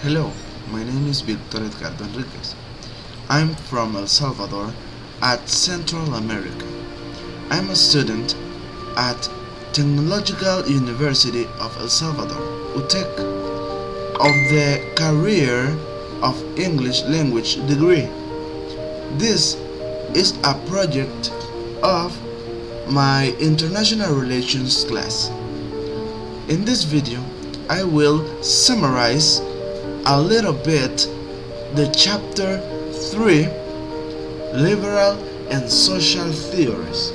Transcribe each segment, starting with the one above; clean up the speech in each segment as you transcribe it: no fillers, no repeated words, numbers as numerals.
Hello, my name is Victor Edgardo Enriquez. I'm from El Salvador at Central America. I'm a student at Technological University of El Salvador, UTEC, of the career of English language degree. This is a project of my international relations class. In this video, I will summarize a little bit the chapter 3 Liberal and Social Theories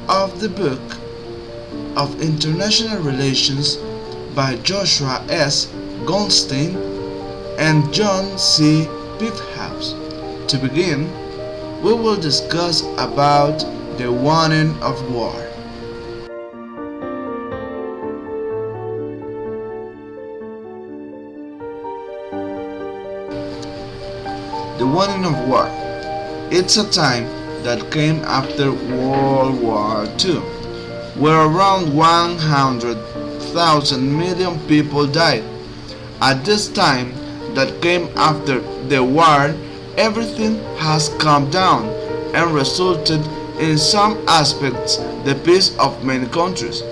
of the book of International Relations by Joshua S. Goldstain and Jhon C. Pevehouse. To begin, we will discuss about the warning of war. The warning of war. It's a time that came after World War II, where around 100,000 million people died. At this time that came after the war, everything has calmed down and resulted in some aspects the peace of many countries.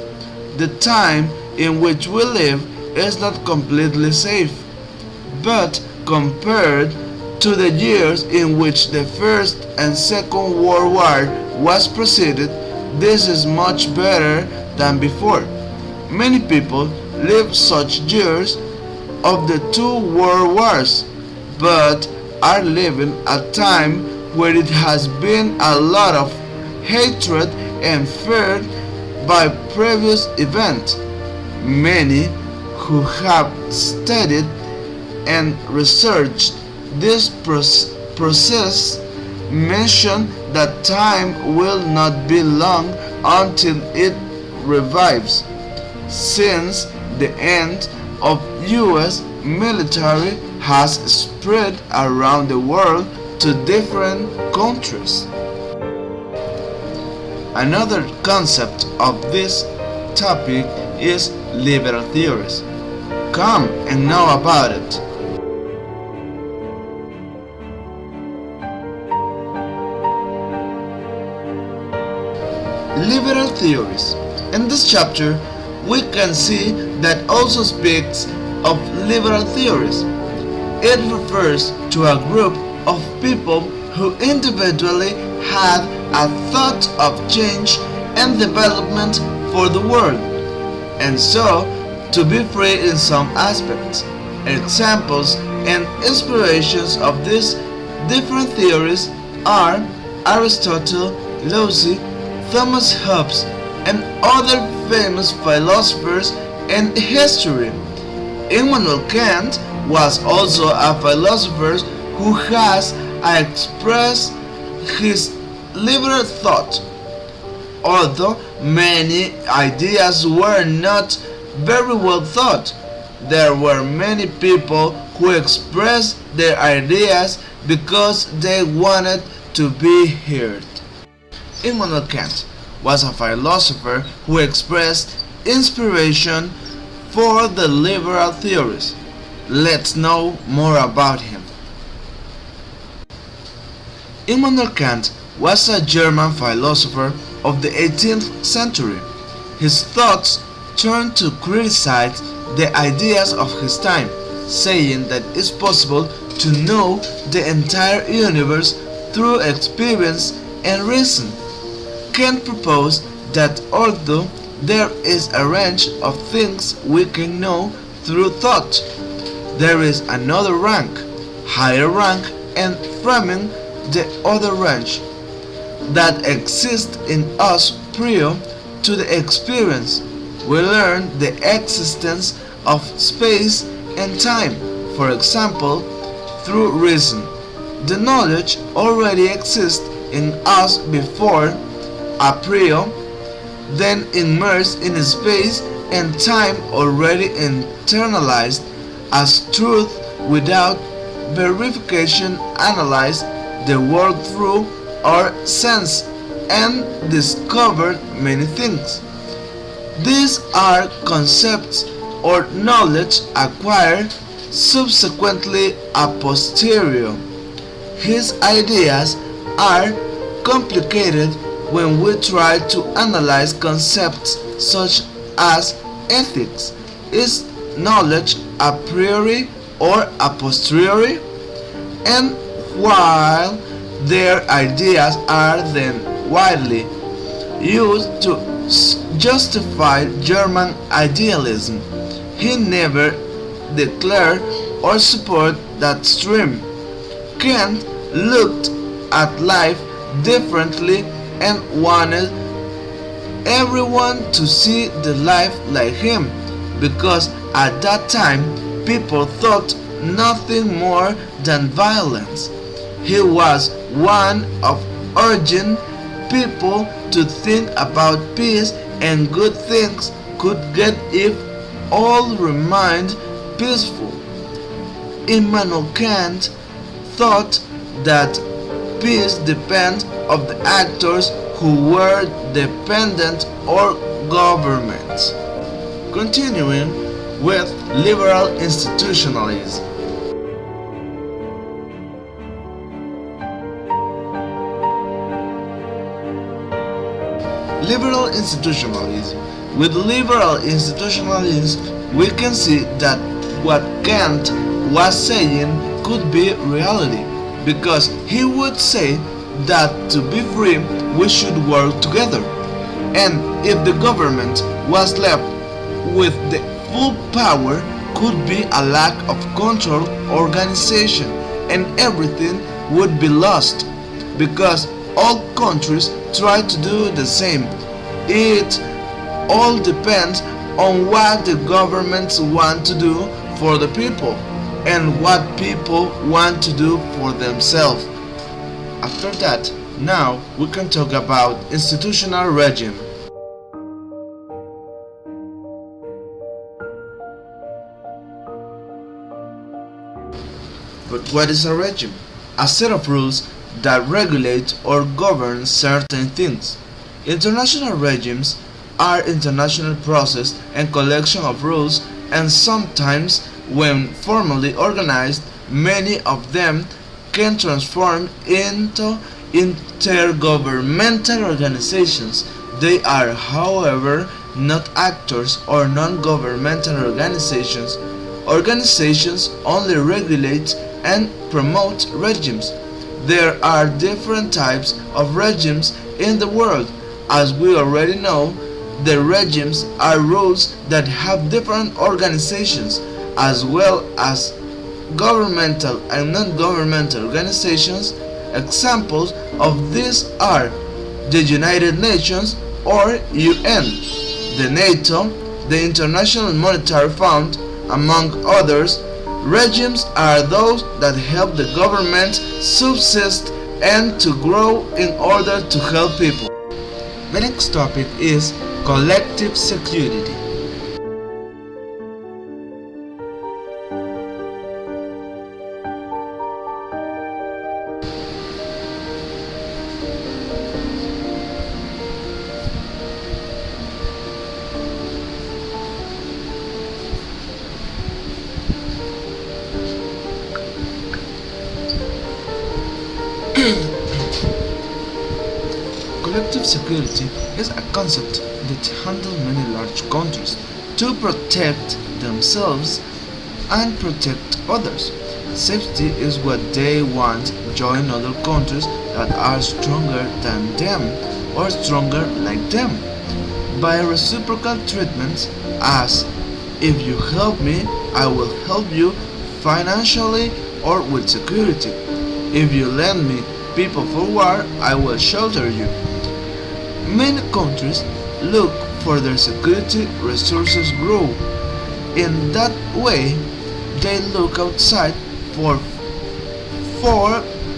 The time in which we live is not completely safe, but compared to the years in which the First and Second World War was preceded, this is much better than before. Many people live such years of the two world wars, but are living a time where it has been a lot of hatred and fear by previous events. Many who have studied and researched this process mention that time will not be long until it revives, since the end of US military has spread around the world to different countries. Another concept of this topic is liberal theories. Come and know about it. Liberal theories. In this chapter, we can see that also speaks of liberal theories. It refers to a group of people who individually had a thought of change and development for the world, and so to be free in some aspects. Examples and inspirations of these different theories are Aristotle, Lucy, Thomas Hobbes, and other famous philosophers in history. Immanuel Kant was also a philosopher who has expressed his liberal thought. Although many ideas were not very well thought, there were many people who expressed their ideas because they wanted to be heard. Immanuel Kant was a philosopher who expressed inspiration for the liberal theories. Let's know more about him. Immanuel Kant was a German philosopher of the 18th century. His thoughts turned to criticize the ideas of his time, saying that it's possible to know the entire universe through experience and reason. Kant proposed that although there is a range of things we can know through thought, there is another rank, higher rank, and framing the other range that exists in us prior to the experience. We learn the existence of space and time, for example, through reason. The knowledge already exists in us before a priori, then immersed in space and time, already internalized as truth without verification, analyzed the world through our sense and discovered many things. These are concepts or knowledge acquired subsequently a posterior. His ideas are complicated when we try to analyze concepts such as ethics. Is knowledge a priori or a posteriori? And while their ideas are then widely used to justify German idealism, he never declared or supported that stream. Kant looked at life differently and wanted everyone to see the life like him, because at that time people thought nothing more than violence. He was one of urging people to think about peace and good things could get if all remained peaceful. Immanuel Kant thought that peace depends on the actors who were dependent or governments. Continuing with liberal institutionalism. Liberal institutionalism. With liberal institutionalism, we can see that what Kant was saying could be reality, because he would say that to be free we should work together, and if the government was left with the full power, could be a lack of control, organization, and everything would be lost, because all countries try to do the same. It all depends on what the governments want to do for the people and what people want to do for themselves. After that, now we can talk about institutional regime. But what is a regime? A set of rules that regulate or govern certain things. International regimes are international process and collection of rules, and sometimes, when formally organized, many of them can transform into intergovernmental organizations. They are, however, not actors or non-governmental organizations. Organizations only regulate and promote regimes. There are different types of regimes in the world. As we already know, the regimes are rules that have different organizations, as well as governmental and non-governmental organizations. Examples of these are the United Nations or UN, the NATO, the International Monetary Fund, among others. Regimes are those that help the government subsist and to grow in order to help people. The next topic is collective security. Collective security is a concept that handles many large countries to protect themselves and protect others. Safety is what they want to join other countries that are stronger than them or stronger like them, by reciprocal treatment, as if you help me, I will help you financially or with security. If you lend me people for war, I will shelter you. Many countries look for their security resources grow. In that way, they look outside for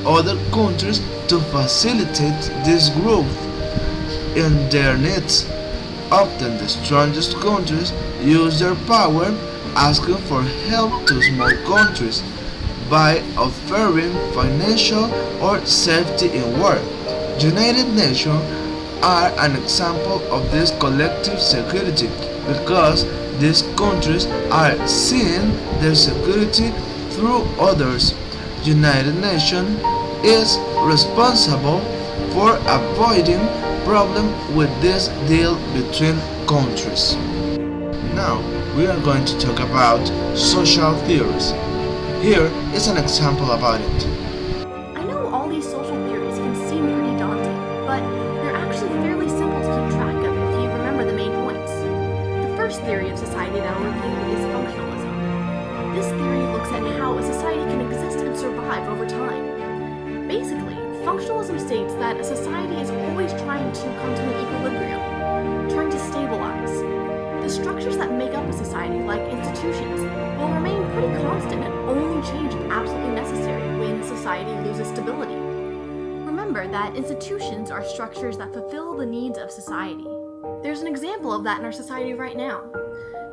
other countries to facilitate this growth in their needs. Often the strongest countries use their power asking for help to small countries by offering financial or safety in war. United Nations are an example of this collective security, because these countries are seeing their security through others. United Nations is responsible for avoiding problems with this deal between countries. Now we are going to talk about social theories. Here is an example about it. I know all these social theories can seem pretty daunting, but they're actually fairly simple to keep track of if you remember the main points. The first theory of society that I'll review is functionalism. This theory looks at how a society can exist and survive over time. Basically, functionalism states that a society is always trying to come to an equilibrium, trying to stabilize. The structures that make up a society, like institutions, will remain pretty constant and only change if absolutely necessary when society loses stability. Remember that institutions are structures that fulfill the needs of society. There's an example of that in our society right now.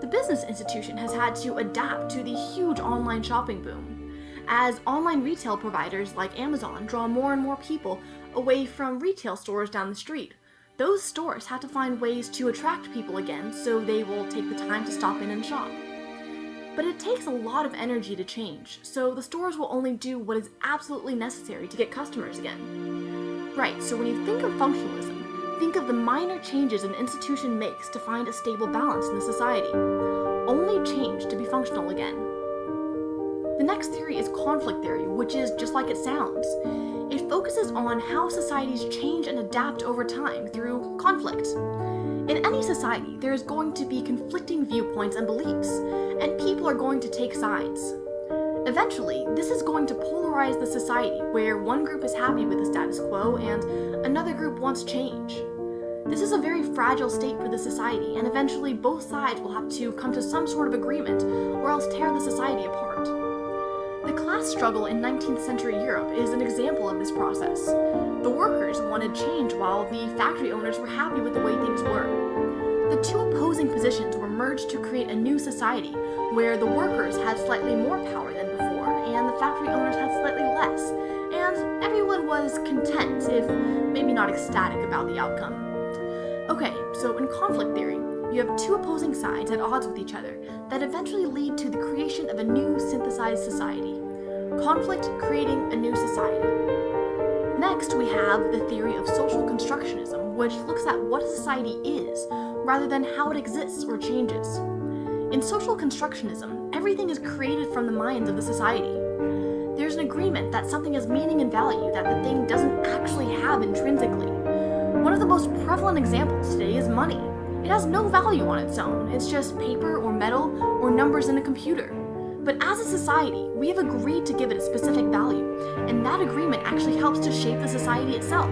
The business institution has had to adapt to the huge online shopping boom. As online retail providers like Amazon draw more and more people away from retail stores down the street, those stores have to find ways to attract people again so they will take the time to stop in and shop. But it takes a lot of energy to change, so the stores will only do what is absolutely necessary to get customers again. Right, so when you think of functionalism, think of the minor changes an institution makes to find a stable balance in the society. Only change to be functional again. The next theory is conflict theory, which is just like it sounds. It focuses on how societies change and adapt over time through conflict. In any society, there is going to be conflicting viewpoints and beliefs, and people are going to take sides. Eventually, this is going to polarize the society, where one group is happy with the status quo and another group wants change. This is a very fragile state for the society, and eventually both sides will have to come to some sort of agreement, or else tear the society apart. The class struggle in 19th century Europe is an example of this process. The workers wanted change while the factory owners were happy with the way things were. The two opposing positions were merged to create a new society where the workers had slightly more power than before and the factory owners had slightly less, and everyone was content, if maybe not ecstatic about the outcome. Okay, so in conflict theory, you have two opposing sides at odds with each other that eventually lead to the creation of a new synthesized society. Conflict creating a new society. Next, we have the theory of social constructionism, which looks at what a society is, rather than how it exists or changes. In social constructionism, everything is created from the minds of the society. There's an agreement that something has meaning and value that the thing doesn't actually have intrinsically. One of the most prevalent examples today is money. It has no value on its own. It's just paper or metal or numbers in a computer. But as a society, we have agreed to give it a specific value, and that agreement actually helps to shape the society itself.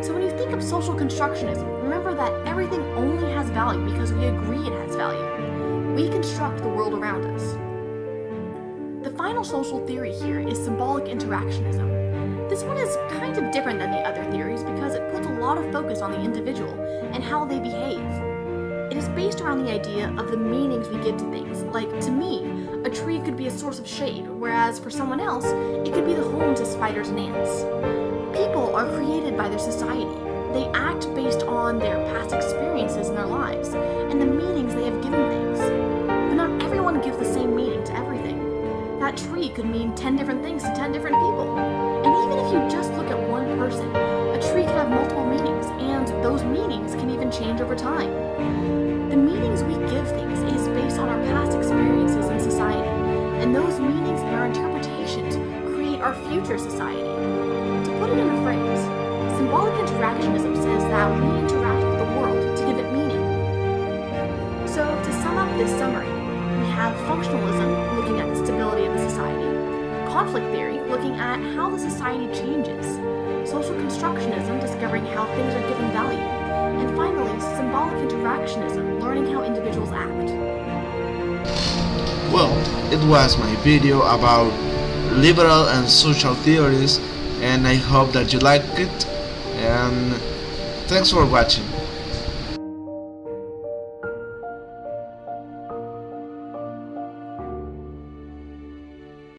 So when you think of social constructionism, remember that everything only has value because we agree it has value. We construct the world around us. The final social theory here is symbolic interactionism. This one is kind of different than the other theories because it puts a lot of focus on the individual and how they behave. It is based around the idea of the meanings we give to things. Like, to me, a tree could be a source of shade, whereas for someone else, it could be the home to spiders and ants. People are created by their society. They act based on their past experiences in their lives, and the meanings they have given things. But not everyone gives the same meaning to everything. That tree could mean 10 different things to 10 different people. And even if you just look at one person, a tree can have multiple meanings, and those meanings can even change over time. The meanings we give things is based on our past experiences in society, and those meanings and our interpretations create our future society. To put it in a phrase, symbolic interactionism says that we interact with the world to give it meaning. So to sum up this summary, we have functionalism looking at the stability of the society, conflict theory looking at how the society changes, social constructionism discovering how things are given value, and finally, symbolic interactionism, learning how individuals act. Well, it was my video about liberal and social theories, and I hope that you liked it, and thanks for watching.